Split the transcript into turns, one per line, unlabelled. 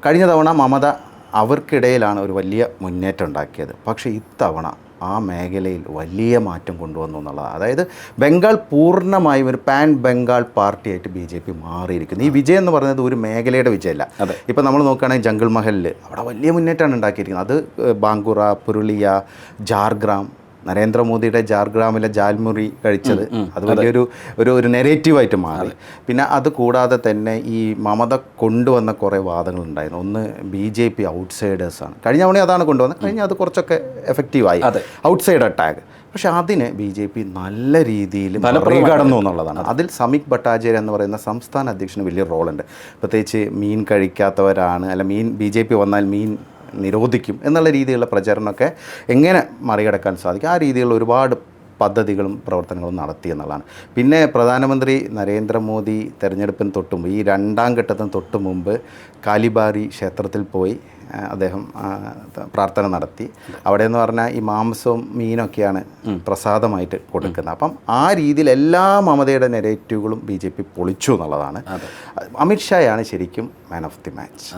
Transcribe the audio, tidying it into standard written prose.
കഴിഞ്ഞ തവണ മമത അവർക്കിടയിലാണ് ഒരു വലിയ മുന്നേറ്റം ഉണ്ടാക്കിയത്. പക്ഷേ ഇത്തവണ ആ മേഖലയിൽ വലിയ മാറ്റം കൊണ്ടുവന്നു എന്നുള്ളതാണ്. അതായത് ബംഗാൾ പൂർണ്ണമായും ഒരു പാൻ ബംഗാൾ പാർട്ടിയായിട്ട് BJP മാറിയിരിക്കുന്നു. ഈ വിജയം എന്ന് പറയുന്നത് ഒരു മേഖലയുടെ വിജയമല്ല. ഇപ്പോൾ നമ്മൾ നോക്കുകയാണെങ്കിൽ ജംഗിൾ മഹലിൽ അവിടെ വലിയ മുന്നേറ്റമാണ് ഉണ്ടാക്കിയിരിക്കുന്നത്. അത് ബാങ്കുറ, പുരുളിയ, ജാർഗ്രാം, നരേന്ദ്രമോദിയുടെ ജാർഗ്രാമിലെ ജാൽമുറി കഴിച്ചത് അത് വലിയൊരു ഒരു നെഗറ്റീവായിട്ട് മാറി. പിന്നെ അത് കൂടാതെ തന്നെ ഈ മമത കൊണ്ടുവന്ന കുറേ വാദങ്ങളുണ്ടായിരുന്നു. ഒന്ന് BJP ഔട്ട്സൈഡേഴ്സാണ്. കഴിഞ്ഞ തവണ അതാണ് കൊണ്ടുവന്നത്. കഴിഞ്ഞ അത് കുറച്ചൊക്കെ എഫക്റ്റീവായി, ഔട്ട്സൈഡ് അറ്റാക്ക്. പക്ഷേ അതിന് BJP നല്ല രീതിയിൽ മറികടന്നു എന്നുള്ളതാണ്. അതിൽ സമീക് ഭട്ടാചാര്യ എന്ന് പറയുന്ന സംസ്ഥാന അധ്യക്ഷന് വലിയ റോളുണ്ട്. പ്രത്യേകിച്ച് മീൻ കഴിക്കാത്തവരാണ്, അല്ല BJP വന്നാൽ മീൻ നിരോധിക്കും എന്നുള്ള രീതിയിലുള്ള പ്രചരണമൊക്കെ എങ്ങനെ മറികടക്കാൻ സാധിക്കും, ആ രീതിയിലുള്ള ഒരുപാട് പദ്ധതികളും പ്രവർത്തനങ്ങളും നടത്തി എന്നുള്ളതാണ്. പിന്നെ പ്രധാനമന്ത്രി നരേന്ദ്രമോദി തെരഞ്ഞെടുപ്പിന് തൊട്ടുമുമ്പ്, ഈ രണ്ടാം ഘട്ടത്തിന് തൊട്ട് മുമ്പ് കാലിബാരി ക്ഷേത്രത്തിൽ പോയി അദ്ദേഹം പ്രാർത്ഥന നടത്തി. അവിടെ എന്ന് പറഞ്ഞാൽ ഈ മാംസവും മീനൊക്കെയാണ് പ്രസാദമായിട്ട് കൊടുക്കുന്നത്. അപ്പം ആ രീതിയിൽ എല്ലാ മമതയുടെ നെഗറ്റീവുകളും BJP പൊളിച്ചു എന്നുള്ളതാണ്. അമിത്ഷായാണ് ശരിക്കും മാൻ ഓഫ് ദി മാച്ച്.